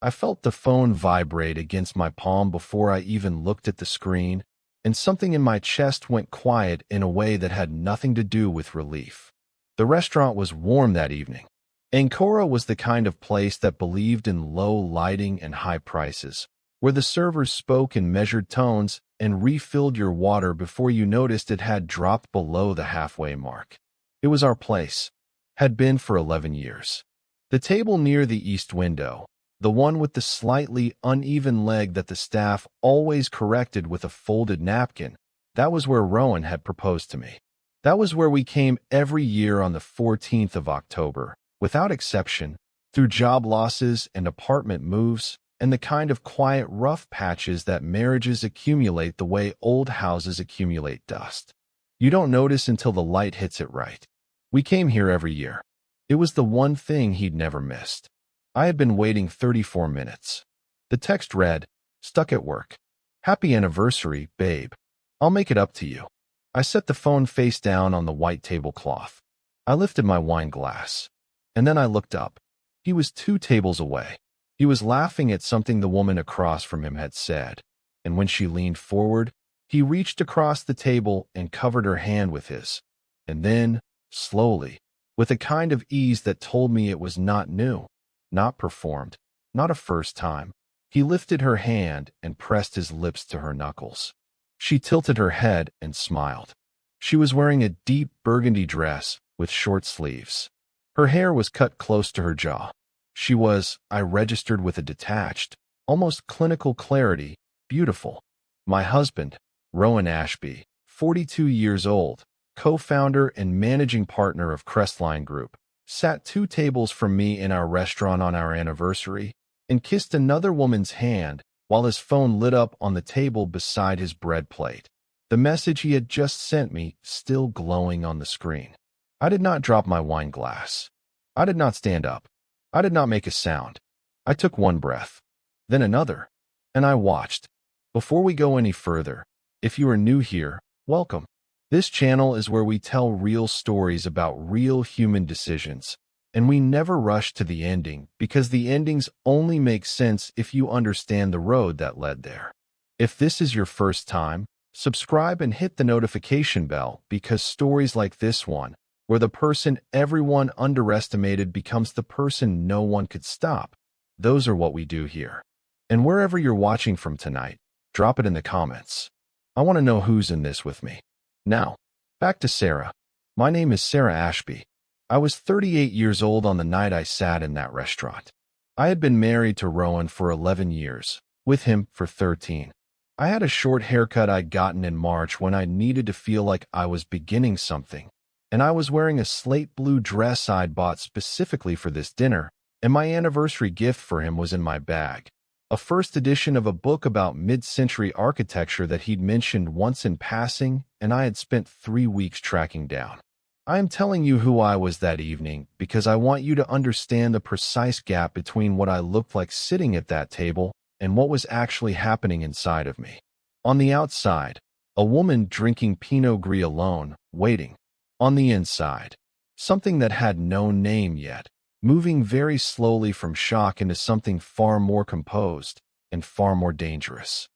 I felt the phone vibrate against my palm before I even looked at the screen, and something in my chest went quiet in a way that had nothing to do with relief. The restaurant was warm that evening. Ancora was the kind of place that believed in low lighting and high prices, where the servers spoke in measured tones and refilled your water before you noticed it had dropped below the halfway mark. It was our place, had been for 11 years. The table near the east window, the one with the slightly uneven leg that the staff always corrected with a folded napkin, that was where Rowan had proposed to me. That was where we came every year on the 14th of October, without exception, through job losses and apartment moves, and the kind of quiet rough patches that marriages accumulate the way old houses accumulate dust. You don't notice until the light hits it right. We came here every year. It was the one thing he'd never missed. I had been waiting 34 minutes. The text read, "Stuck at work. Happy anniversary, babe. I'll make it up to you." I set the phone face down on the white tablecloth. I lifted my wine glass. And then I looked up. He was 2 tables away. He was laughing at something the woman across from him had said, and when she leaned forward, he reached across the table and covered her hand with his. And then, slowly, with a kind of ease that told me it was not new, not performed, not a first time, he lifted her hand and pressed his lips to her knuckles. She tilted her head and smiled. She was wearing a deep burgundy dress with short sleeves. Her hair was cut close to her jaw. She was, I registered with a detached, almost clinical clarity, beautiful. My husband, Rowan Ashby, 42 years old, co-founder and managing partner of Crestline Group, sat 2 tables from me in our restaurant on our anniversary and kissed another woman's hand while his phone lit up on the table beside his bread plate, the message he had just sent me still glowing on the screen. I did not drop my wine glass. I did not stand up. I did not make a sound. I took one breath, then another, and I watched. Before we go any further, if you are new here, welcome. This channel is where we tell real stories about real human decisions, and we never rush to the ending because the endings only make sense if you understand the road that led there. If this is your first time, subscribe and hit the notification bell because stories like this one, where the person everyone underestimated becomes the person no one could stop. Those are what we do here. And wherever you're watching from tonight, drop it in the comments. I want to know who's in this with me. Now, back to Sarah. My name is Sarah Ashby. I was 38 years old on the night I sat in that restaurant. I had been married to Rowan for 11 years, with him for 13. I had a short haircut I'd gotten in March when I needed to feel like I was beginning something. And I was wearing a slate blue dress I'd bought specifically for this dinner, and my anniversary gift for him was in my bag. A first edition of a book about mid-century architecture that he'd mentioned once in passing, and I had spent 3 weeks tracking down. I am telling you who I was that evening because I want you to understand the precise gap between what I looked like sitting at that table and what was actually happening inside of me. On the outside, a woman drinking Pinot Gris alone, waiting. On the inside, something that had no name yet, moving very slowly from shock into something far more composed and far more dangerous.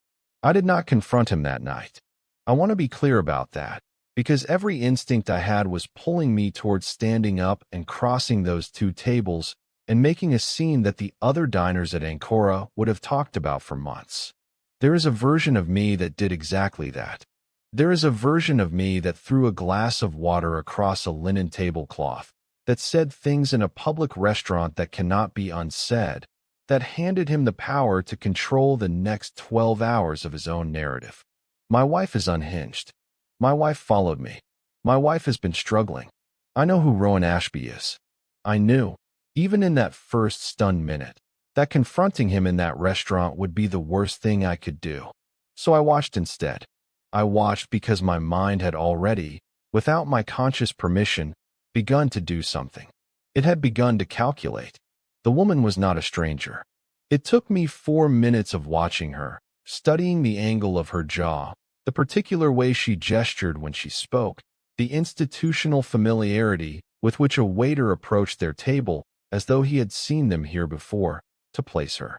I did not confront him that night. I want to be clear about that, because every instinct I had was pulling me towards standing up and crossing those 2 tables and making a scene that the other diners at Ancora would have talked about for months. There is a version of me that did exactly that. There is a version of me that threw a glass of water across a linen tablecloth, that said things in a public restaurant that cannot be unsaid, that handed him the power to control the next 12 hours of his own narrative. My wife is unhinged. My wife followed me. My wife has been struggling. I know who Rowan Ashby is. I knew, even in that first stunned minute, that confronting him in that restaurant would be the worst thing I could do. So I watched instead. I watched because my mind had already, without my conscious permission, begun to do something. It had begun to calculate. The woman was not a stranger. It took me 4 minutes of watching her, studying the angle of her jaw, the particular way she gestured when she spoke, the institutional familiarity with which a waiter approached their table as though he had seen them here before, to place her.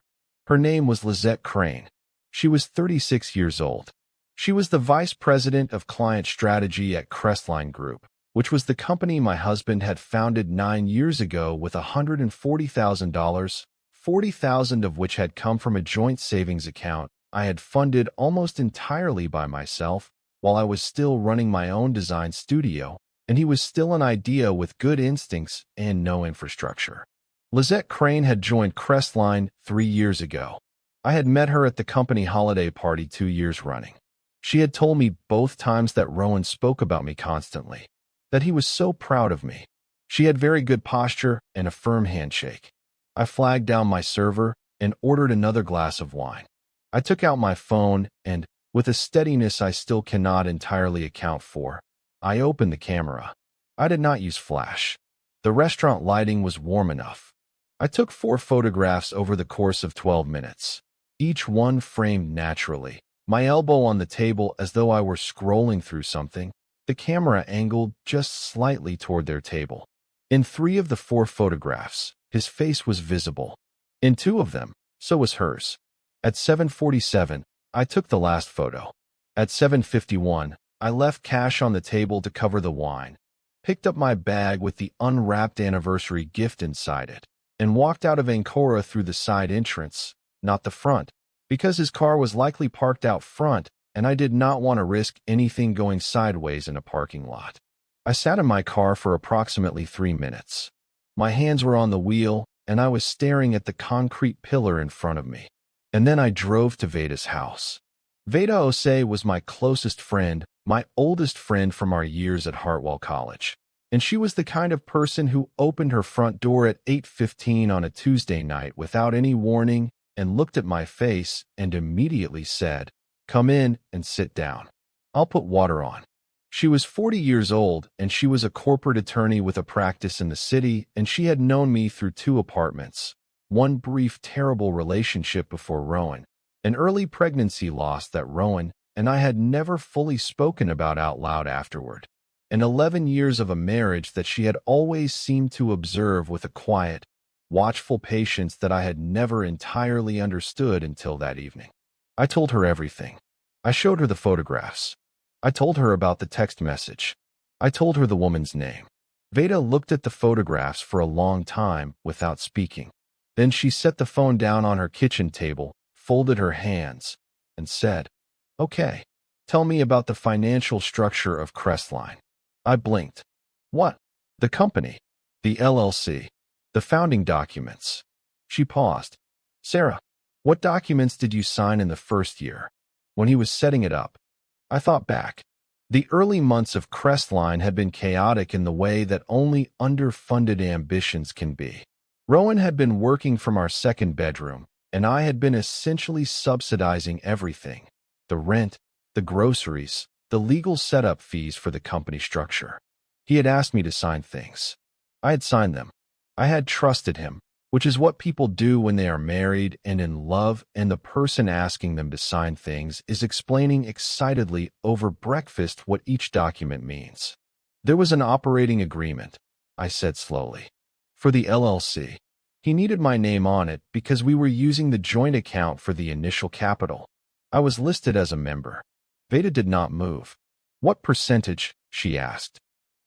Her name was Lizette Crane. She was 36 years old. She was the vice president of client strategy at Crestline Group, which was the company my husband had founded 9 years ago with $140,000, $40,000 of which had come from a joint savings account I had funded almost entirely by myself while I was still running my own design studio, and he was still an idea with good instincts and no infrastructure. Lizette Crane had joined Crestline 3 years ago. I had met her at the company holiday party 2 years running. She had told me both times that Rowan spoke about me constantly, that he was so proud of me. She had very good posture and a firm handshake. I flagged down my server and ordered another glass of wine. I took out my phone and, with a steadiness I still cannot entirely account for, I opened the camera. I did not use flash. The restaurant lighting was warm enough. I took 4 photographs over the course of 12 minutes, each one framed naturally, my elbow on the table as though I were scrolling through something, the camera angled just slightly toward their table. In 3 of the 4 photographs, his face was visible. In 2 of them, so was hers. At 7:47, I took the last photo. At 7:51, I left cash on the table to cover the wine, picked up my bag with the unwrapped anniversary gift inside it, and walked out of Ancora through the side entrance, not the front, because his car was likely parked out front and I did not want to risk anything going sideways in a parking lot. I sat in my car for approximately 3 minutes. My hands were on the wheel and I was staring at the concrete pillar in front of me. And then I drove to Veda's house. Veda Osei was my closest friend, my oldest friend from our years at Hartwell College. And she was the kind of person who opened her front door at 8:15 on a Tuesday night without any warning and looked at my face and immediately said, "Come in and sit down. I'll put water on." She was 40 years old and she was a corporate attorney with a practice in the city, and she had known me through 2 apartments. One brief, terrible relationship before Rowan, an early pregnancy loss that Rowan and I had never fully spoken about out loud afterward, and 11 years of a marriage that she had always seemed to observe with a quiet, watchful patience that I had never entirely understood until that evening. I told her everything. I showed her the photographs. I told her about the text message. I told her the woman's name. Veda looked at the photographs for a long time without speaking. Then she set the phone down on her kitchen table, folded her hands, and said, "Okay, tell me about the financial structure of Crestline." I blinked. "What?" "The company, the LLC, the founding documents." She paused. "Sarah, what documents did you sign in the first year, when he was setting it up?" I thought back. The early months of Crestline had been chaotic in the way that only underfunded ambitions can be. Rowan had been working from our second bedroom, and I had been essentially subsidizing everything: the rent, the groceries, the legal setup fees for the company structure. He had asked me to sign things. I had signed them. I had trusted him, which is what people do when they are married and in love, and the person asking them to sign things is explaining excitedly over breakfast what each document means. "There was an operating agreement," I said slowly, "for the LLC. He needed my name on it because we were using the joint account for the initial capital. I was listed as a member." Veda did not move. "What percentage?" she asked.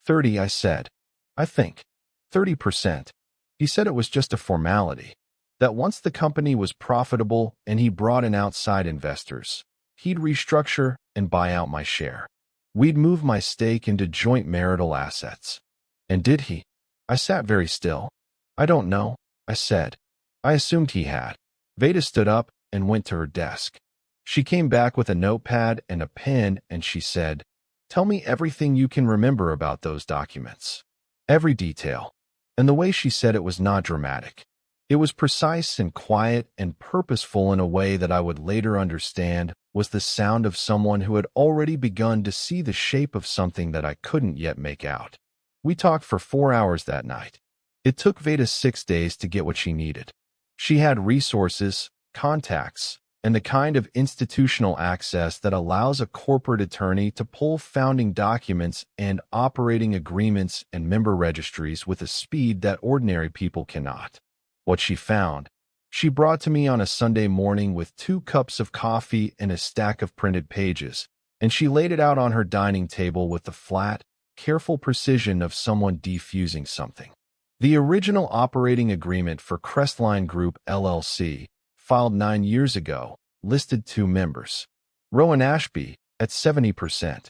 30, I said. "I think. 30%. He said it was just a formality, that once the company was profitable and he brought in outside investors, he'd restructure and buy out my share. We'd move my stake into joint marital assets." "And did he?" I sat very still. "I don't know," I said. I assumed he had. Veda stood up and went to her desk. She came back with a notepad and a pen and she said, "Tell me everything you can remember about those documents." Every detail. And the way she said it was not dramatic. It was precise and quiet and purposeful in a way that I would later understand was the sound of someone who had already begun to see the shape of something that I couldn't yet make out. We talked for 4 hours that night. It took Veda 6 days to get what she needed. She had resources, contacts, and the kind of institutional access that allows a corporate attorney to pull founding documents and operating agreements and member registries with a speed that ordinary people cannot. What she found, She brought to me on a Sunday morning with 2 cups of coffee and a stack of printed pages, and she laid it out on her dining table with the flat, careful precision of someone defusing something. The original operating agreement for Crestline Group LLC, filed 9 years ago, listed 2 members, Rowan Ashby at 70%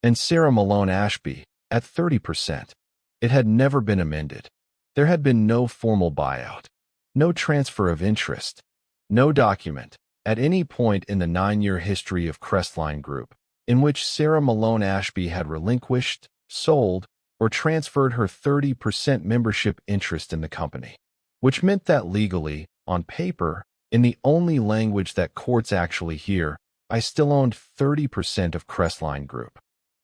and Sarah Malone Ashby at 30%. It had never been amended. There had been no formal buyout, no transfer of interest, no document at any point in the 9-year history of Crestline Group in which Sarah Malone Ashby had relinquished, sold, or transferred her 30% membership interest in the company, which meant that legally, on paper, in the only language that courts actually hear, I still owned 30% of Crestline Group.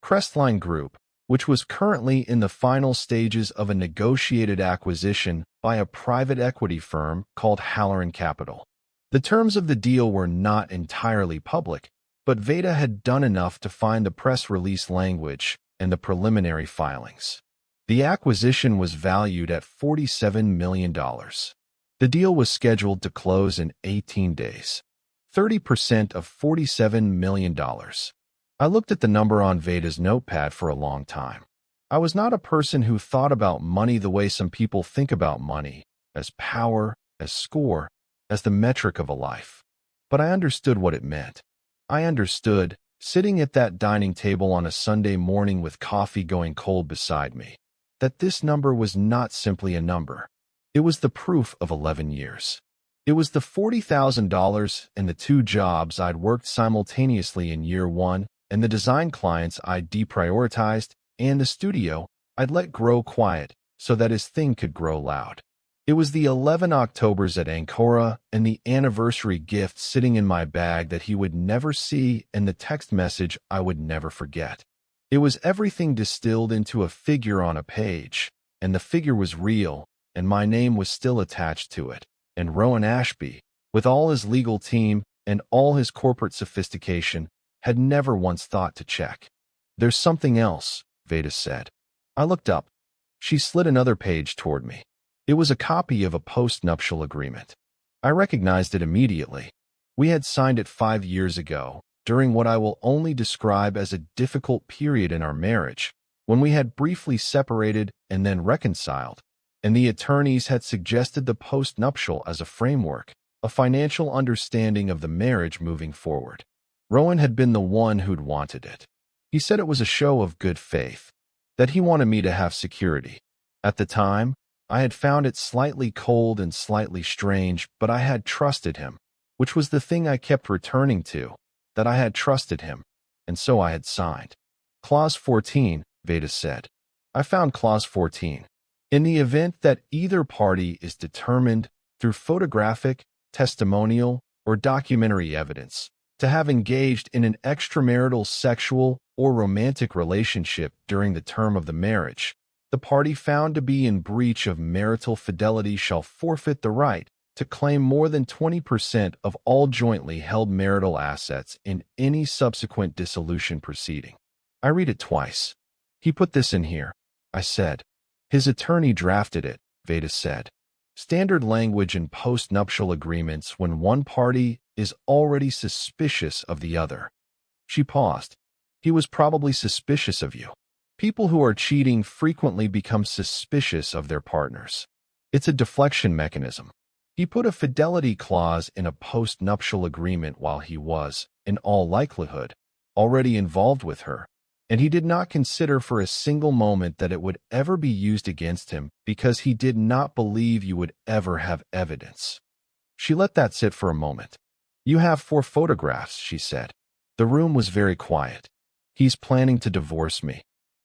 Crestline Group, which was currently in the final stages of a negotiated acquisition by a private equity firm called Halloran Capital. The terms of the deal were not entirely public, but Veda had done enough to find the press release language and the preliminary filings. The acquisition was valued at $47 million. The deal was scheduled to close in 18 days. 30% of $47 million. I looked at the number on Veda's notepad for a long time. I was not a person who thought about money the way some people think about money, as power, as score, as the metric of a life. But I understood what it meant. I understood, sitting at that dining table on a Sunday morning with coffee going cold beside me, that this number was not simply a number. It was the proof of 11 years. It was the $40,000 and the 2 jobs I'd worked simultaneously in year 1, and the design clients I'd deprioritized, and the studio I'd let grow quiet so that his thing could grow loud. It was the 11 Octobers at Ancora and the anniversary gift sitting in my bag that he would never see and the text message I would never forget. It was everything distilled into a figure on a page, and the figure was real, and my name was still attached to it. And Rowan Ashby, with all his legal team and all his corporate sophistication, had never once thought to check. "There's something else," Veda said. I looked up. She slid another page toward me. It was a copy of a post-nuptial agreement. I recognized it immediately. We had signed it 5 years ago, during what I will only describe as a difficult period in our marriage, when we had briefly separated and then reconciled, and the attorneys had suggested the post-nuptial as a framework, a financial understanding of the marriage moving forward. Rowan had been the one who'd wanted it. He said it was a show of good faith, that he wanted me to have security. At the time, I had found it slightly cold and slightly strange, but I had trusted him, which was the thing I kept returning to, that I had trusted him, and so I had signed. Clause 14, Veda said. I found Clause 14. In the event that either party is determined, through photographic, testimonial, or documentary evidence, to have engaged in an extramarital sexual or romantic relationship during the term of the marriage, the party found to be in breach of marital fidelity shall forfeit the right to claim more than 20% of all jointly held marital assets in any subsequent dissolution proceeding. I read it twice. He put this in here, I said. His attorney drafted it, Veda said. Standard language in post-nuptial agreements when one party is already suspicious of the other. She paused. He was probably suspicious of you. People who are cheating frequently become suspicious of their partners. It's a deflection mechanism. He put a fidelity clause in a post-nuptial agreement while he was, in all likelihood, already involved with her, and he did not consider for a single moment that it would ever be used against him because he did not believe you would ever have evidence. She let that sit for a moment. You have 4 photographs, she said. The room was very quiet. He's planning to divorce me,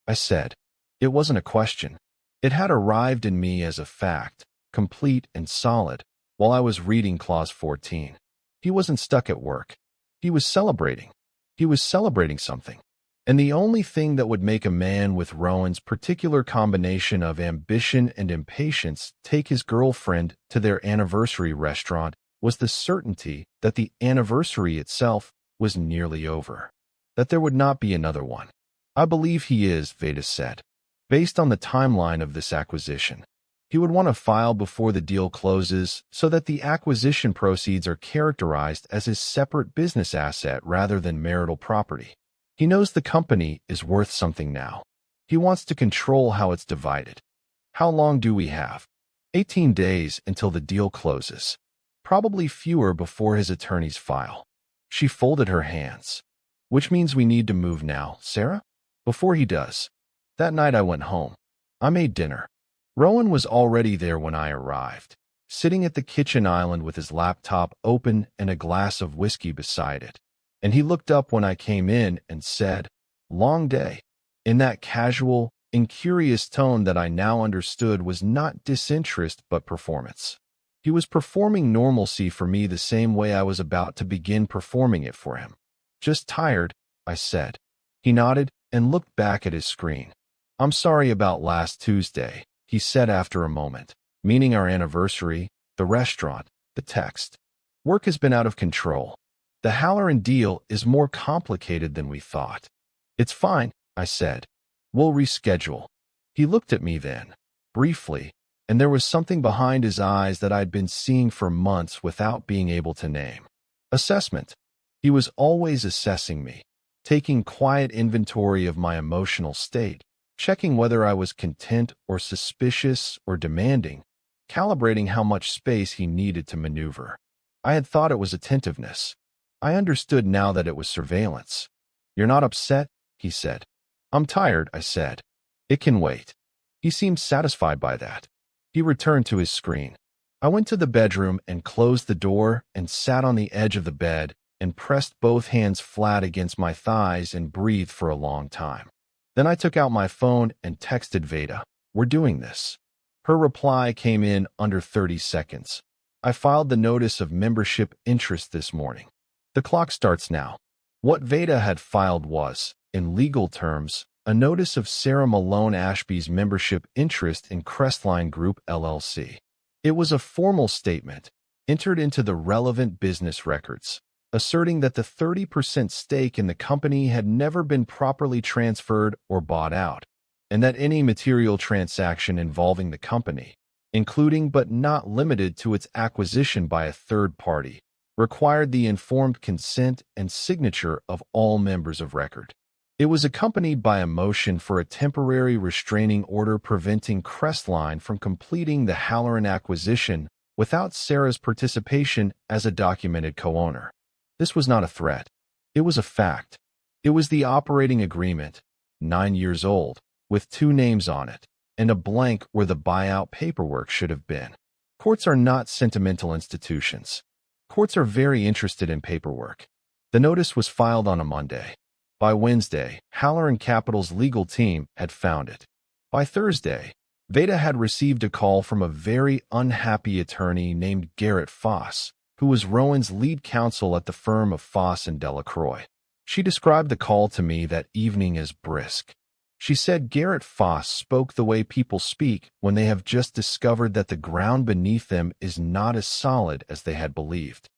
I said. It wasn't a question. It had arrived in me as a fact, complete and solid, while I was reading Clause 14. He wasn't stuck at work. He was celebrating. He was celebrating something. And the only thing that would make a man with Rowan's particular combination of ambition and impatience take his girlfriend to their anniversary restaurant was the certainty that the anniversary itself was nearly over, that there would not be another one. I believe he is, Veda said, based on the timeline of this acquisition. He would want to file before the deal closes so that the acquisition proceeds are characterized as his separate business asset rather than marital property. He knows the company is worth something now. He wants to control how it's divided. How long do we have? 18 days until the deal closes. Probably fewer before his attorneys file. She folded her hands. Which means we need to move now, Sarah? Before he does. That night I went home. I made dinner. Rowan was already there when I arrived, sitting at the kitchen island with his laptop open and a glass of whiskey beside it. And he looked up when I came in and said, "Long day," in that casual, incurious tone that I now understood was not disinterest but performance. He was performing normalcy for me the same way I was about to begin performing it for him. "Just tired," I said. He nodded and looked back at his screen. "I'm sorry about last Tuesday," he said after a moment, "meaning our anniversary, the restaurant, the text. Work has been out of control. The Halloran deal is more complicated than we thought." "It's fine," I said. "We'll reschedule." He looked at me then, briefly, and there was something behind his eyes that I'd been seeing for months without being able to name. Assessment. He was always assessing me, taking quiet inventory of my emotional state, checking whether I was content or suspicious or demanding, calibrating how much space he needed to maneuver. I had thought it was attentiveness. I understood now that it was surveillance. "You're not upset?" he said. "I'm tired," I said. "It can wait." He seemed satisfied by that. He returned to his screen. I went to the bedroom and closed the door and sat on the edge of the bed and pressed both hands flat against my thighs and breathed for a long time. Then I took out my phone and texted Veda, "We're doing this." Her reply came in under 30 seconds. "I filed the notice of membership interest this morning. The clock starts now." What Veda had filed was, in legal terms, a notice of Sarah Malone Ashby's membership interest in Crestline Group LLC. It was a formal statement, entered into the relevant business records, asserting that the 30% stake in the company had never been properly transferred or bought out, and that any material transaction involving the company, including but not limited to its acquisition by a third party, required the informed consent and signature of all members of record. It was accompanied by a motion for a temporary restraining order preventing Crestline from completing the Halloran acquisition without Sarah's participation as a documented co-owner. This was not a threat. It was a fact. It was the operating agreement, 9 years old, with 2 names on it, and a blank where the buyout paperwork should have been. Courts are not sentimental institutions. Courts are very interested in paperwork. The notice was filed on a Monday. By Wednesday, Halloran Capital's legal team had found it. By Thursday, Veda had received a call from a very unhappy attorney named Garrett Foss, who was Rowan's lead counsel at the firm of Foss and Delacroix. She described the call to me that evening as brisk. She said Garrett Foss spoke the way people speak when they have just discovered that the ground beneath them is not as solid as they had believed.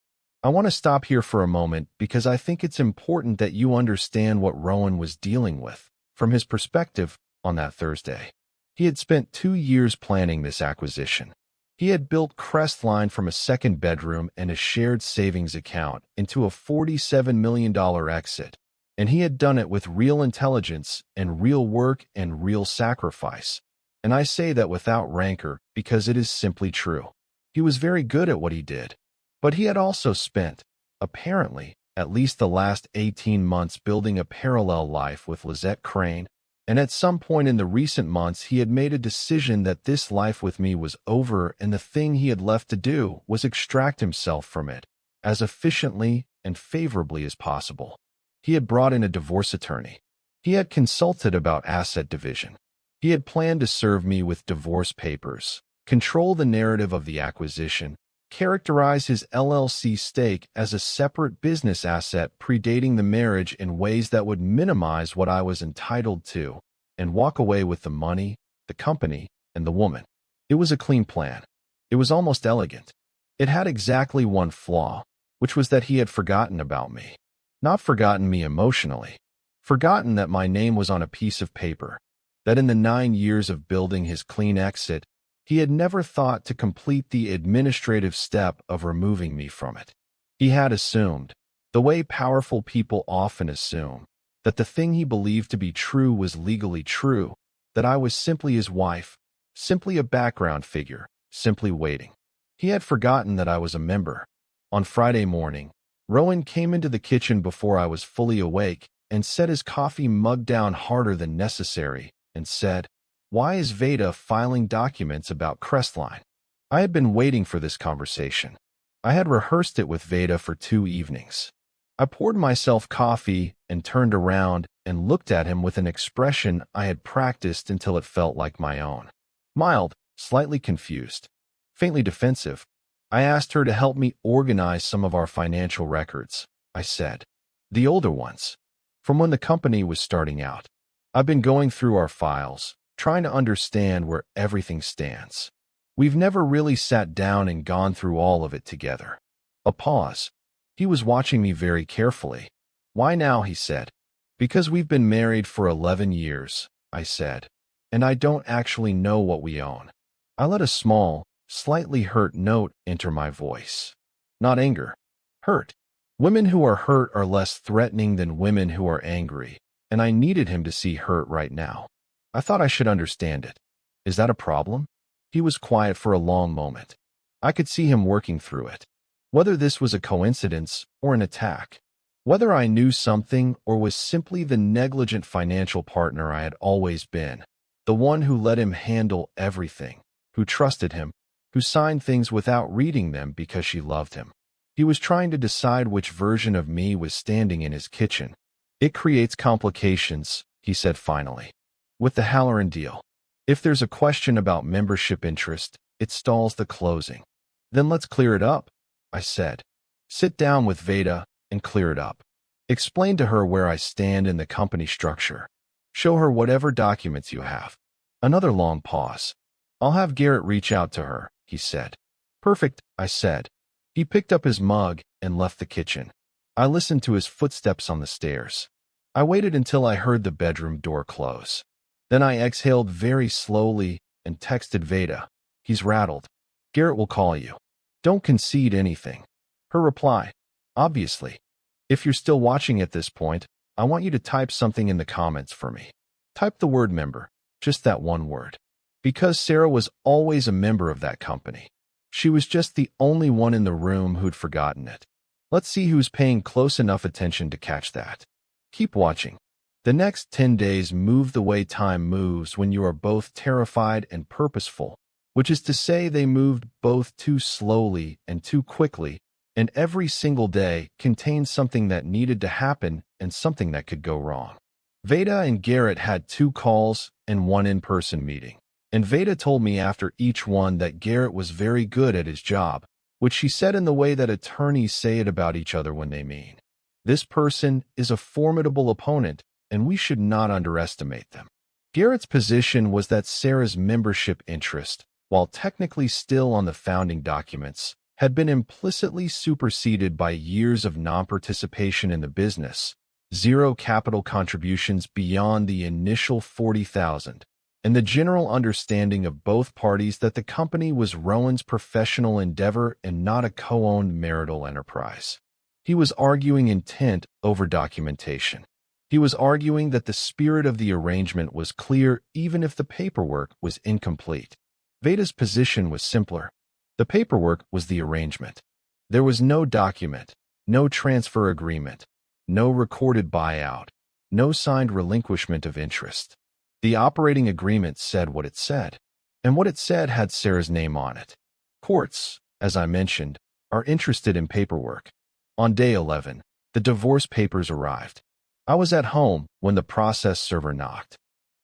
I want to stop here for a moment because I think it's important that you understand what Rowan was dealing with, from his perspective, on that Thursday. He had spent 2 years planning this acquisition. He had built Crestline from a second bedroom and a shared savings account into a $47 million exit, and he had done it with real intelligence and real work and real sacrifice. And I say that without rancor because it is simply true. He was very good at what he did. But he had also spent, apparently, at least the last 18 months building a parallel life with Lizette Crane, and at some point in the recent months he had made a decision that this life with me was over and the thing he had left to do was extract himself from it as efficiently and favorably as possible. He had brought in a divorce attorney. He had consulted about asset division. He had planned to serve me with divorce papers, control the narrative of the acquisition, characterize his LLC stake as a separate business asset predating the marriage in ways that would minimize what I was entitled to, and walk away with the money, the company, and the woman. It was a clean plan. It was almost elegant. It had exactly one flaw, which was that he had forgotten about me. Not forgotten me emotionally. Forgotten that my name was on a piece of paper. That in the 9 years of building his clean exit, He had never thought to complete the administrative step of removing me from it. He had assumed, the way powerful people often assume, that the thing he believed to be true was legally true, that I was simply his wife, simply a background figure, simply waiting. He had forgotten that I was a member. On Friday morning, Rowan came into the kitchen before I was fully awake and set his coffee mug down harder than necessary and said, "Why is Veda filing documents about Crestline?" I had been waiting for this conversation. I had rehearsed it with Veda for 2 evenings. I poured myself coffee and turned around and looked at him with an expression I had practiced until it felt like my own. Mild, slightly confused, faintly defensive. I asked her to help me organize some of our financial records, I said. The older ones, from when the company was starting out. I've been going through our files, trying to understand where everything stands. We've never really sat down and gone through all of it together. A pause. He was watching me very carefully. "Why now?" he said. "Because we've been married for 11 years, I said, "and I don't actually know what we own." I let a small, slightly hurt note enter my voice. Not anger. Hurt. Women who are hurt are less threatening than women who are angry, and I needed him to see hurt right now. I thought I should understand it. Is that a problem? He was quiet for a long moment. I could see him working through it. Whether this was a coincidence or an attack. Whether I knew something or was simply the negligent financial partner I had always been. The one who let him handle everything, who trusted him, who signed things without reading them because she loved him. He was trying to decide which version of me was standing in his kitchen. "It creates complications," he said finally. "With the Halloran deal. If there's a question about membership interest, it stalls the closing." "Then let's clear it up," I said. "Sit down with Veda and clear it up. Explain to her where I stand in the company structure. Show her whatever documents you have." Another long pause. "I'll have Garrett reach out to her," he said. "Perfect," I said. He picked up his mug and left the kitchen. I listened to his footsteps on the stairs. I waited until I heard the bedroom door close. Then I exhaled very slowly and texted Veda. "He's rattled. Garrett will call you. Don't concede anything." Her reply, "Obviously. If you're still watching at this point, I want you to type something in the comments for me. Type the word member, just that one word. Because Sarah was always a member of that company. She was just the only one in the room who'd forgotten it. Let's see who's paying close enough attention to catch that. Keep watching." The next 10 days moved the way time moves when you are both terrified and purposeful, which is to say they moved both too slowly and too quickly, and every single day contained something that needed to happen and something that could go wrong. Veda and Garrett had 2 calls and 1 in-person meeting, and Veda told me after each one that Garrett was very good at his job, which she said in the way that attorneys say it about each other when they mean. This person is a formidable opponent, and we should not underestimate them. Garrett's position was that Sarah's membership interest, while technically still on the founding documents, had been implicitly superseded by years of non-participation in the business, 0 capital contributions beyond the initial $40,000, and the general understanding of both parties that the company was Rowan's professional endeavor and not a co-owned marital enterprise. He was arguing intent over documentation. He was arguing that the spirit of the arrangement was clear even if the paperwork was incomplete. Veda's position was simpler. The paperwork was the arrangement. There was no document, no transfer agreement, no recorded buyout, no signed relinquishment of interest. The operating agreement said what it said, and what it said had Sarah's name on it. Courts, as I mentioned, are interested in paperwork. On day 11, the divorce papers arrived. I was at home when the process server knocked.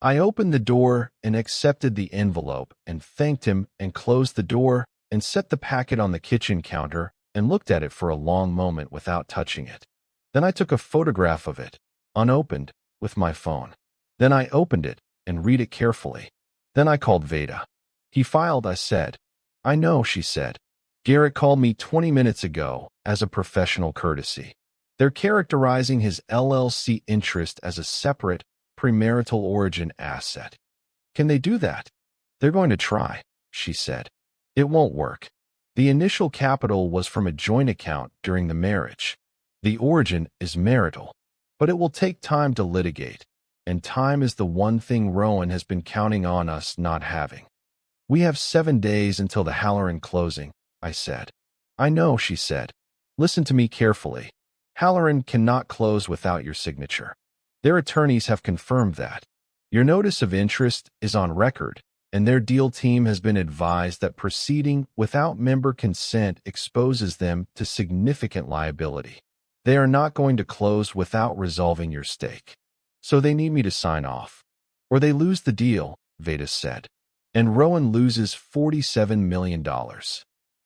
I opened the door and accepted the envelope and thanked him and closed the door and set the packet on the kitchen counter and looked at it for a long moment without touching it. Then I took a photograph of it, unopened, with my phone. Then I opened it and read it carefully. Then I called Veda. "He filed," I said. "I know," she said. "Garrett called me 20 minutes ago as a professional courtesy. They're characterizing his LLC interest as a separate, premarital origin asset." "Can they do that?" "They're going to try. she said. It won't work. The initial capital was from a joint account during the marriage. The origin is marital, but it will take time to litigate, and time is the one thing Rowan has been counting on us not having. We have 7 days until the Halloran closing, I said. I know, she said. Listen to me carefully. Halloran cannot close without your signature. Their attorneys have confirmed that. Your notice of interest is on record, and their deal team has been advised that proceeding without member consent exposes them to significant liability. They are not going to close without resolving your stake. So they need me to sign off. Or they lose the deal, Veda said. And Rowan loses $47 million.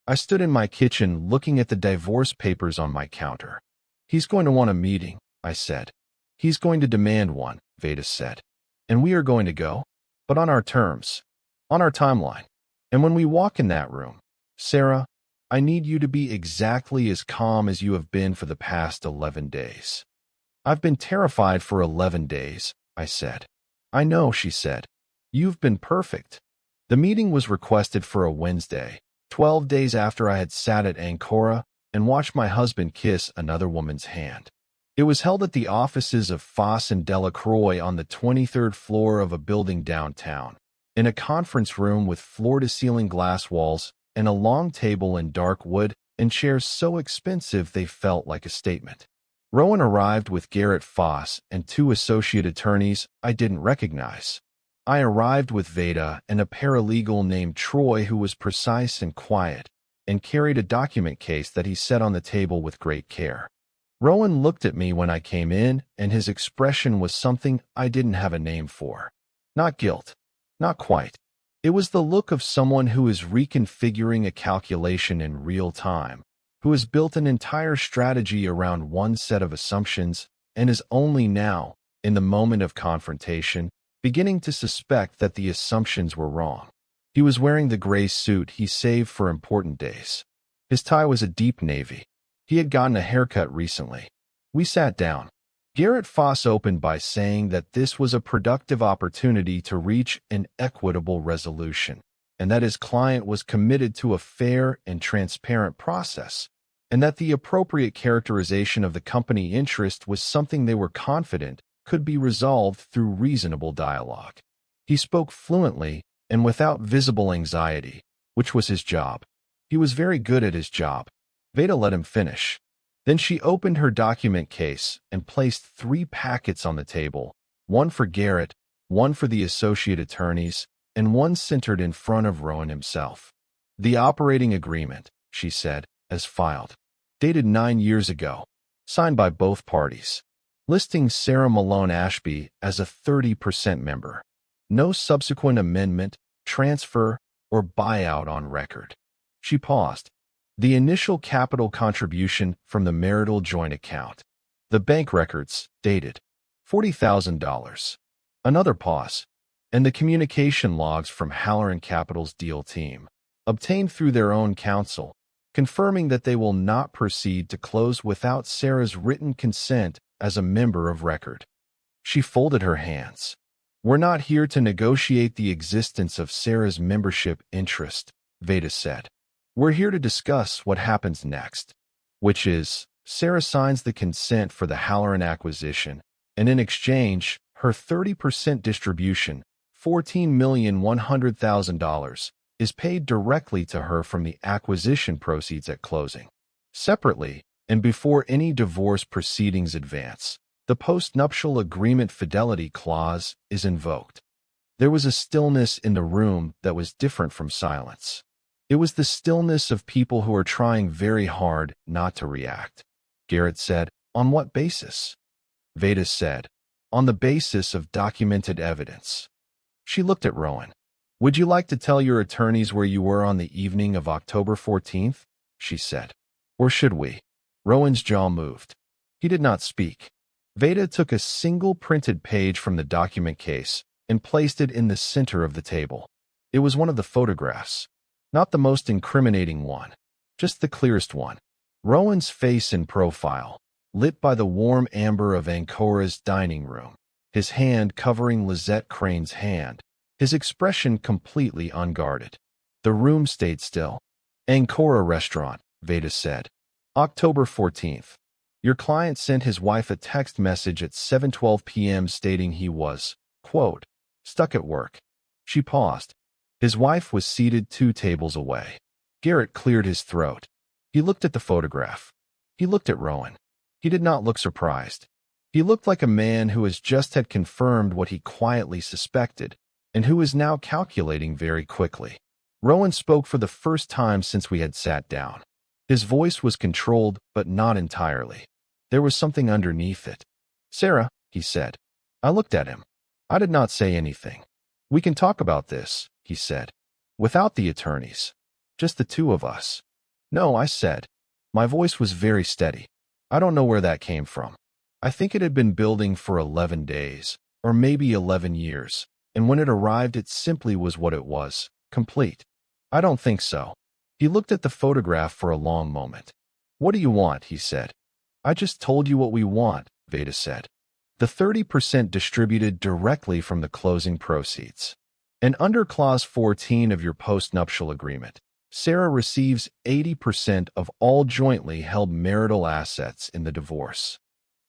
I stood in my kitchen looking at the divorce papers on my counter. He's going to want a meeting, I said. He's going to demand one, Veda said. And we are going to go, but on our terms, on our timeline. And when we walk in that room, Sarah, I need you to be exactly as calm as you have been for the past 11 days. I've been terrified for 11 days, I said. I know, she said. You've been perfect. The meeting was requested for a Wednesday, 12 days after I had sat at Ancora and watched my husband kiss another woman's hand. It was held at the offices of Foss and Delacroix on the 23rd floor of a building downtown, in a conference room with floor-to-ceiling glass walls and a long table in dark wood and chairs so expensive they felt like a statement. Rowan arrived with Garrett Foss and 2 associate attorneys I didn't recognize. I arrived with Veda and a paralegal named Troy who was precise and quiet, and carried a document case that he set on the table with great care. Rowan looked at me when I came in, and his expression was something I didn't have a name for. Not guilt. Not quite. It was the look of someone who is reconfiguring a calculation in real time, who has built an entire strategy around one set of assumptions and is only now, in the moment of confrontation, beginning to suspect that the assumptions were wrong. He was wearing the gray suit he saved for important days. His tie was a deep navy. He had gotten a haircut recently. We sat down. Garrett Foss opened by saying that this was a productive opportunity to reach an equitable resolution, and that his client was committed to a fair and transparent process, and that the appropriate characterization of the company interest was something they were confident could be resolved through reasonable dialogue. He spoke fluently and without visible anxiety, which was his job. He was very good at his job. Veda let him finish. Then she opened her document case and placed 3 packets on the table, one for Garrett, one for the associate attorneys, and one centered in front of Rowan himself. The operating agreement, she said, as filed, dated 9 years ago, signed by both parties, listing Sarah Malone Ashby as a 30% member. No subsequent amendment, transfer, or buyout on record. She paused. The initial capital contribution from the marital joint account. The bank records, dated $40,000. Another pause. And the communication logs from Halloran Capital's deal team, obtained through their own counsel, confirming that they will not proceed to close without Sarah's written consent as a member of record. She folded her hands. We're not here to negotiate the existence of Sarah's membership interest, Veda said. We're here to discuss what happens next, which is, Sarah signs the consent for the Halloran acquisition, and in exchange, her 30% distribution, $14,100,000, is paid directly to her from the acquisition proceeds at closing. Separately, and before any divorce proceedings advance, the postnuptial agreement fidelity clause is invoked. There was a stillness in the room that was different from silence. It was the stillness of people who are trying very hard not to react. Garrett said, "On what basis?" Veda said, "On the basis of documented evidence." She looked at Rowan. "Would you like to tell your attorneys where you were on the evening of October 14th? She said. "Or should we?" Rowan's jaw moved. He did not speak. Veda took a single printed page from the document case and placed it in the center of the table. It was one of the photographs. Not the most incriminating one, just the clearest one. Rowan's face in profile, lit by the warm amber of Ancora's dining room, his hand covering Lizette Crane's hand, his expression completely unguarded. The room stayed still. Ancora restaurant, Veda said. October 14th. Your client sent his wife a text message at 7:12 p.m. stating he was, quote, stuck at work. She paused. His wife was seated 2 tables away. Garrett cleared his throat. He looked at the photograph. He looked at Rowan. He did not look surprised. He looked like a man who has just had confirmed what he quietly suspected, and who is now calculating very quickly. Rowan spoke for the first time since we had sat down. His voice was controlled, but not entirely. There was something underneath it. Sarah, he said. I looked at him. I did not say anything. We can talk about this, he said. Without the attorneys. Just the 2 of us. No, I said. My voice was very steady. I don't know where that came from. I think it had been building for 11 days, or maybe 11 years, and when it arrived it simply was what it was, complete. I don't think so. He looked at the photograph for a long moment. What do you want, he said. I just told you what we want, Veda said. The 30% distributed directly from the closing proceeds. And under Clause 14 of your postnuptial agreement, Sarah receives 80% of all jointly held marital assets in the divorce.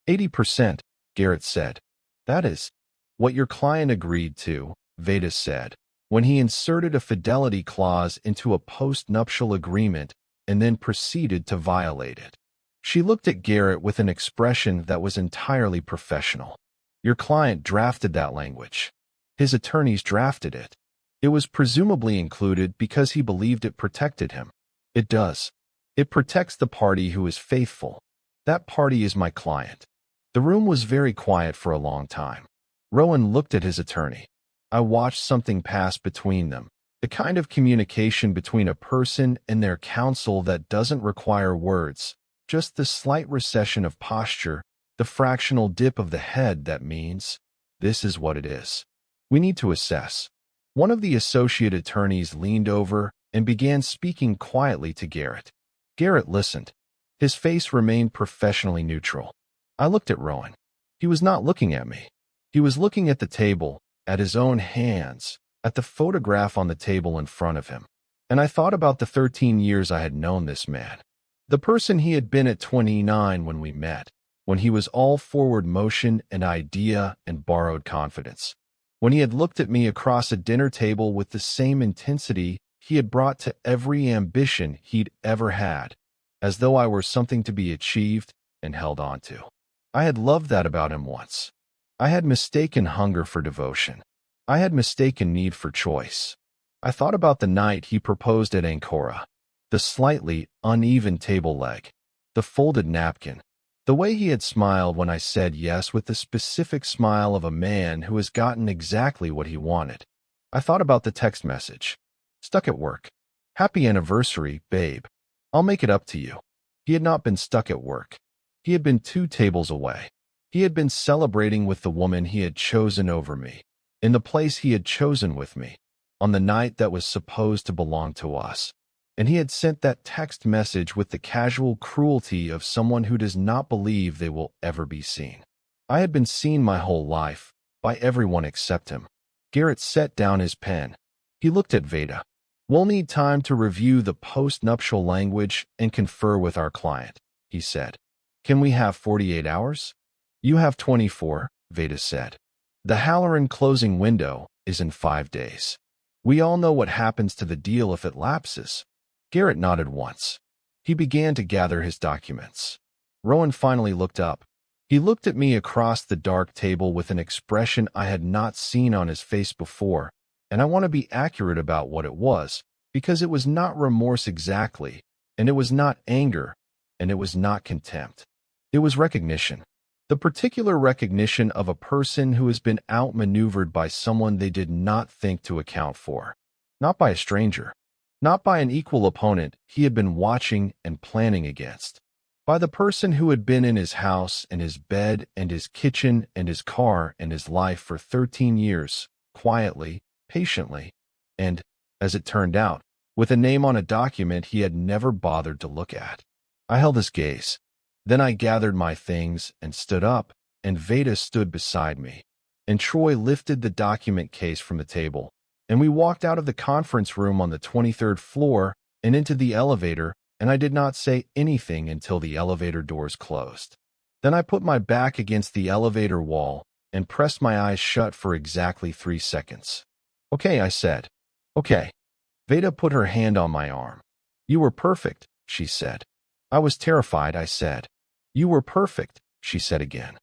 80%, Garrett said. That is what your client agreed to, Veda said, when he inserted a fidelity clause into a postnuptial agreement and then proceeded to violate it. She looked at Garrett with an expression that was entirely professional. Your client drafted that language. His attorneys drafted it. It was presumably included because he believed it protected him. It does. It protects the party who is faithful. That party is my client. The room was very quiet for a long time. Rowan looked at his attorney. I watched something pass between them, the kind of communication between a person and their counsel that doesn't require words, just the slight recession of posture, the fractional dip of the head that means, this is what it is. We need to assess. One of the associate attorneys leaned over and began speaking quietly to Garrett. Garrett listened. His face remained professionally neutral. I looked at Rowan. He was not looking at me. He was looking at the table, at his own hands, at the photograph on the table in front of him. And I thought about the 13 years I had known this man. The person he had been at 29 when we met, when he was all forward motion and idea and borrowed confidence. When he had looked at me across a dinner table with the same intensity he had brought to every ambition he'd ever had, as though I were something to be achieved and held on to. I had loved that about him once. I had mistaken hunger for devotion. I had mistaken need for choice. I thought about the night he proposed at Ancora, the slightly uneven table leg, the folded napkin, the way he had smiled when I said yes with the specific smile of a man who has gotten exactly what he wanted. I thought about the text message. Stuck at work. Happy anniversary, babe. I'll make it up to you. He had not been stuck at work. He had been 2 tables away. He had been celebrating with the woman he had chosen over me, in the place he had chosen with me, on the night that was supposed to belong to us. And he had sent that text message with the casual cruelty of someone who does not believe they will ever be seen. I had been seen my whole life, by everyone except him. Garrett set down his pen. He looked at Veda. We'll need time to review the post-nuptial language and confer with our client, he said. Can we have 48 hours? You have 24, Veda said. The Halloran closing window is in 5 days. We all know what happens to the deal if it lapses. Garrett nodded once. He began to gather his documents. Rowan finally looked up. He looked at me across the dark table with an expression I had not seen on his face before, and I want to be accurate about what it was, because it was not remorse exactly, and it was not anger, and it was not contempt. It was recognition. The particular recognition of a person who has been outmaneuvered by someone they did not think to account for. Not by a stranger. Not by an equal opponent he had been watching and planning against. By the person who had been in his house and his bed and his kitchen and his car and his life for 13 years, quietly, patiently, and, as it turned out, with a name on a document he had never bothered to look at. I held his gaze. Then I gathered my things and stood up, and Veda stood beside me, and Troy lifted the document case from the table, and we walked out of the conference room on the 23rd floor and into the elevator, and I did not say anything until the elevator doors closed. Then I put my back against the elevator wall and pressed my eyes shut for exactly 3 seconds. "Okay," I said. "Okay." Veda put her hand on my arm. "You were perfect," she said. I was terrified, I said. "You were perfect," she said again.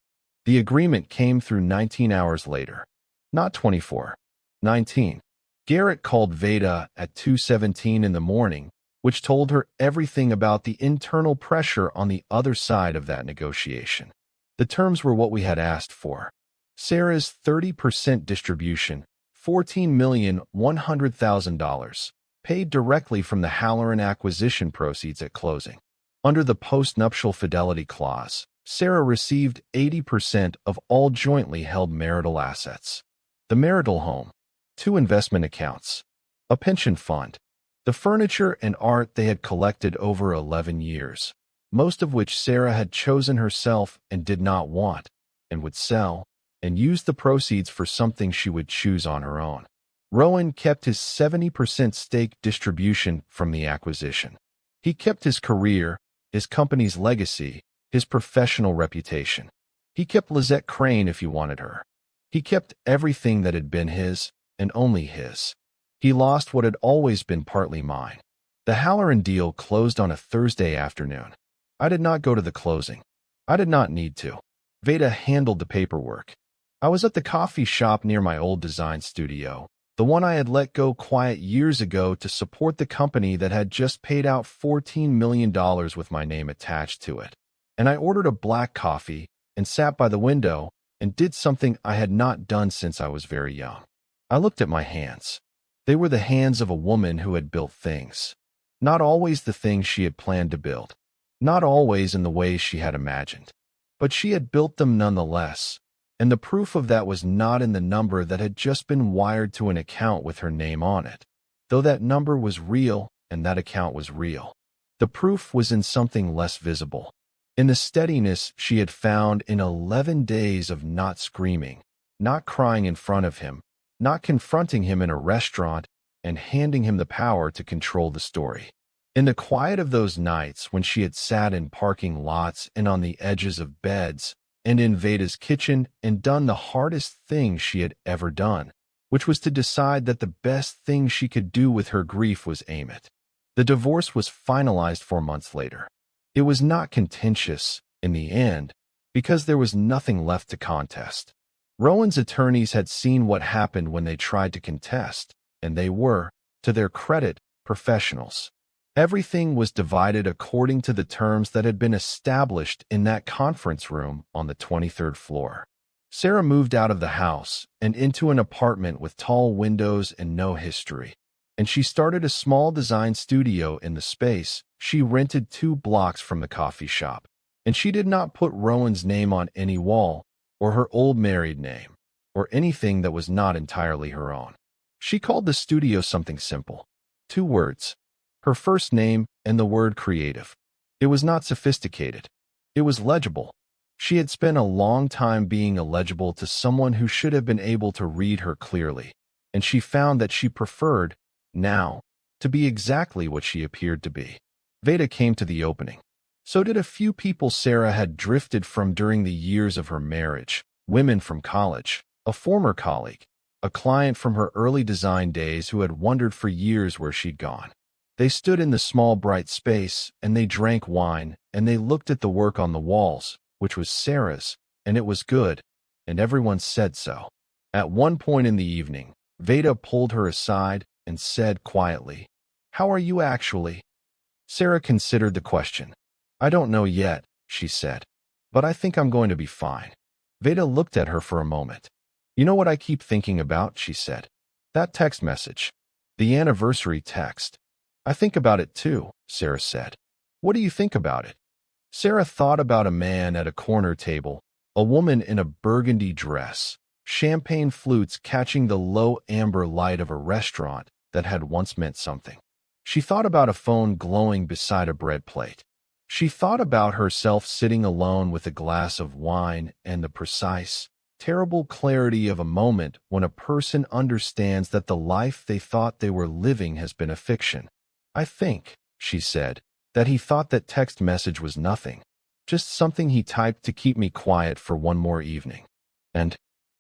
The agreement came through 19 hours later. Not 24. 19. Garrett called Veda at 2:17 in the morning, which told her everything about the internal pressure on the other side of that negotiation. The terms were what we had asked for. Sarah's 30% distribution, $14,100,000, paid directly from the Halloran acquisition proceeds at closing. Under the post-nuptial fidelity clause, Sarah received 80% of all jointly held marital assets. The marital home, 2 investment accounts, a pension fund, the furniture and art they had collected over 11 years, most of which Sarah had chosen herself and did not want, and would sell, and use the proceeds for something she would choose on her own. Rowan kept his 70% stake distribution from the acquisition. He kept his career, his company's legacy, his professional reputation. He kept Lizette Crane if he wanted her. He kept everything that had been his, and only his. He lost what had always been partly mine. The Halloran deal closed on a Thursday afternoon. I did not go to the closing. I did not need to. Veda handled the paperwork. I was at the coffee shop near my old design studio, the one I had let go quiet years ago to support the company that had just paid out $14 million with my name attached to it. And I ordered a black coffee and sat by the window and did something I had not done since I was very young. I looked at my hands. They were the hands of a woman who had built things. Not always the things she had planned to build. Not always in the ways she had imagined. But she had built them nonetheless. And the proof of that was not in the number that had just been wired to an account with her name on it, though that number was real and that account was real. The proof was in something less visible, in the steadiness she had found in 11 days of not screaming, not crying in front of him, not confronting him in a restaurant, and handing him the power to control the story. In the quiet of those nights when she had sat in parking lots and on the edges of beds, and in Veda's kitchen and done the hardest thing she had ever done, which was to decide that the best thing she could do with her grief was aim it. The divorce was finalized 4 months later. It was not contentious, in the end, because there was nothing left to contest. Rowan's attorneys had seen what happened when they tried to contest, and they were, to their credit, professionals. Everything was divided according to the terms that had been established in that conference room on the 23rd floor. Sarah moved out of the house and into an apartment with tall windows and no history, and she started a small design studio in the space she rented 2 blocks from the coffee shop. And she did not put Rowan's name on any wall, or her old married name, or anything that was not entirely her own. She called the studio something simple. 2 words. Her first name and the word creative. It was not sophisticated. It was legible. She had spent a long time being illegible to someone who should have been able to read her clearly, and she found that she preferred, now, to be exactly what she appeared to be. Veda came to the opening. So did a few people Sarah had drifted from during the years of her marriage, women from college, a former colleague, a client from her early design days who had wondered for years where she'd gone. They stood in the small bright space, and they drank wine, and they looked at the work on the walls, which was Sarah's, and it was good, and everyone said so. At one point in the evening, Veda pulled her aside and said quietly, "How are you actually?" Sarah considered the question. "I don't know yet," she said, "but I think I'm going to be fine." Veda looked at her for a moment. "You know what I keep thinking about?" she said. "That text message. The anniversary text." "I think about it too," Sarah said. "What do you think about it?" Sarah thought about a man at a corner table, a woman in a burgundy dress, champagne flutes catching the low amber light of a restaurant that had once meant something. She thought about a phone glowing beside a bread plate. She thought about herself sitting alone with a glass of wine and the precise, terrible clarity of a moment when a person understands that the life they thought they were living has been a fiction. I think, she said, that he thought that text message was nothing, just something he typed to keep me quiet for one more evening. And,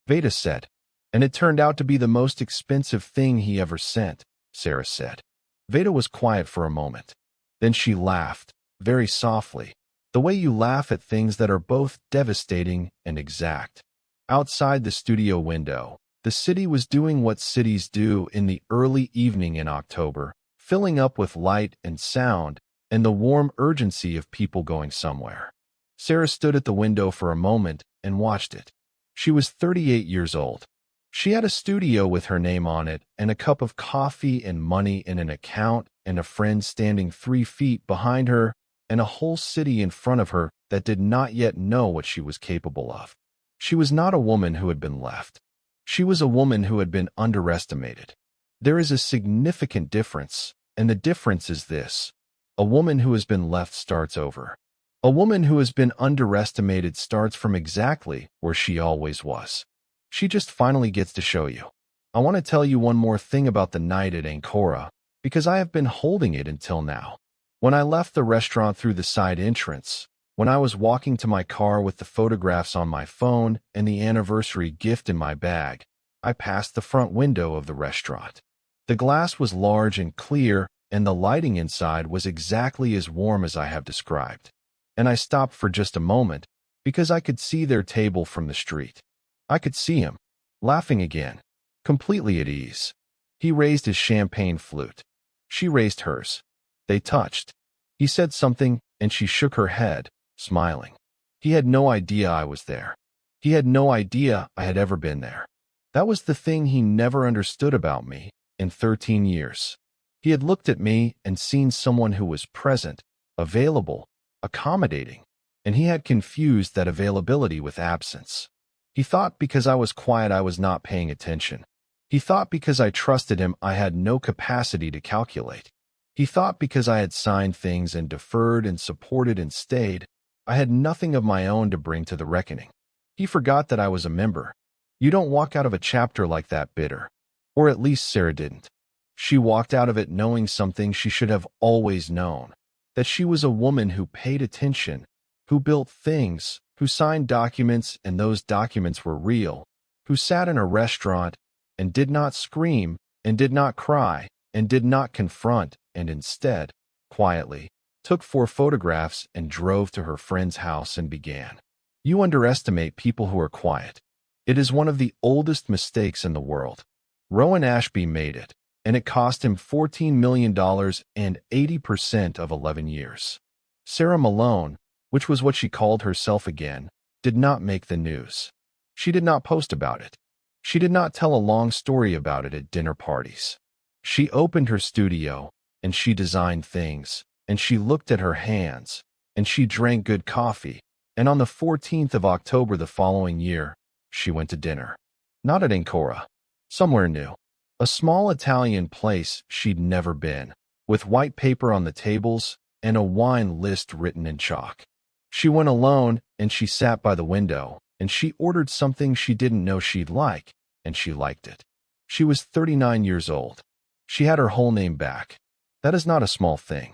Veda said, and it turned out to be the most expensive thing he ever sent, Sarah said. Veda was quiet for a moment. Then she laughed, very softly, the way you laugh at things that are both devastating and exact. Outside the studio window, the city was doing what cities do in the early evening in October, filling up with light and sound and the warm urgency of people going somewhere. Sarah stood at the window for a moment and watched it. She was 38 years old. She had a studio with her name on it and a cup of coffee and money in an account and a friend standing 3 feet behind her and a whole city in front of her that did not yet know what she was capable of. She was not a woman who had been left. She was a woman who had been underestimated. There is a significant difference, and the difference is this. A woman who has been left starts over. A woman who has been underestimated starts from exactly where she always was. She just finally gets to show you. I want to tell you one more thing about the night at Ancora, because I have been holding it until now. When I left the restaurant through the side entrance, when I was walking to my car with the photographs on my phone and the anniversary gift in my bag, I passed the front window of the restaurant. The glass was large and clear, and the lighting inside was exactly as warm as I have described. And I stopped for just a moment, because I could see their table from the street. I could see him, laughing again, completely at ease. He raised his champagne flute. She raised hers. They touched. He said something, and she shook her head, smiling. He had no idea I was there. He had no idea I had ever been there. That was the thing he never understood about me in 13 years. He had looked at me and seen someone who was present, available, accommodating, and he had confused that availability with absence. He thought because I was quiet I was not paying attention. He thought because I trusted him I had no capacity to calculate. He thought because I had signed things and deferred and supported and stayed, I had nothing of my own to bring to the reckoning. He forgot that I was a member. You don't walk out of a chapter like that bitter. Or at least Sarah didn't. She walked out of it knowing something she should have always known, that she was a woman who paid attention, who built things, who signed documents and those documents were real, who sat in a restaurant and did not scream and did not cry and did not confront and instead, quietly, took 4 photographs and drove to her friend's house and began. You underestimate people who are quiet. It is one of the oldest mistakes in the world. Rowan Ashby made it, and it cost him $14 million and 80% of 11 years. Sarah Malone, which was what she called herself again, did not make the news. She did not post about it. She did not tell a long story about it at dinner parties. She opened her studio, and she designed things, and she looked at her hands, and she drank good coffee, and on the 14th of October the following year, she went to dinner. Not at Ancora. Somewhere new. A small Italian place she'd never been, with white paper on the tables and a wine list written in chalk. She went alone, and she sat by the window, and she ordered something she didn't know she'd like, and she liked it. She was 39 years old. She had her whole name back. That is not a small thing.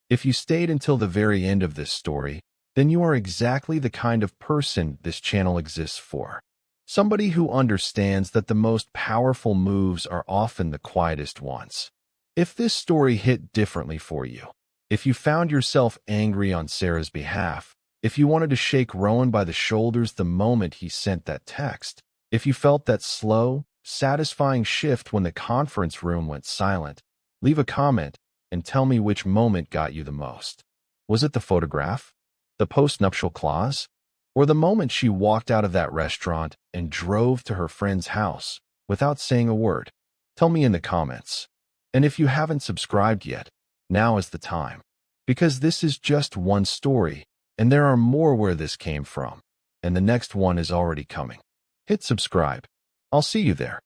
If you stayed until the very end of this story, then you are exactly the kind of person this channel exists for. Somebody who understands that the most powerful moves are often the quietest ones. If this story hit differently for you, if you found yourself angry on Sarah's behalf, if you wanted to shake Rowan by the shoulders the moment he sent that text, if you felt that slow, satisfying shift when the conference room went silent, leave a comment and tell me which moment got you the most. Was it the photograph? The postnuptial clause? Or the moment she walked out of that restaurant and drove to her friend's house without saying a word? Tell me in the comments. And if you haven't subscribed yet, now is the time. Because this is just one story, and there are more where this came from, and the next one is already coming. Hit subscribe. I'll see you there.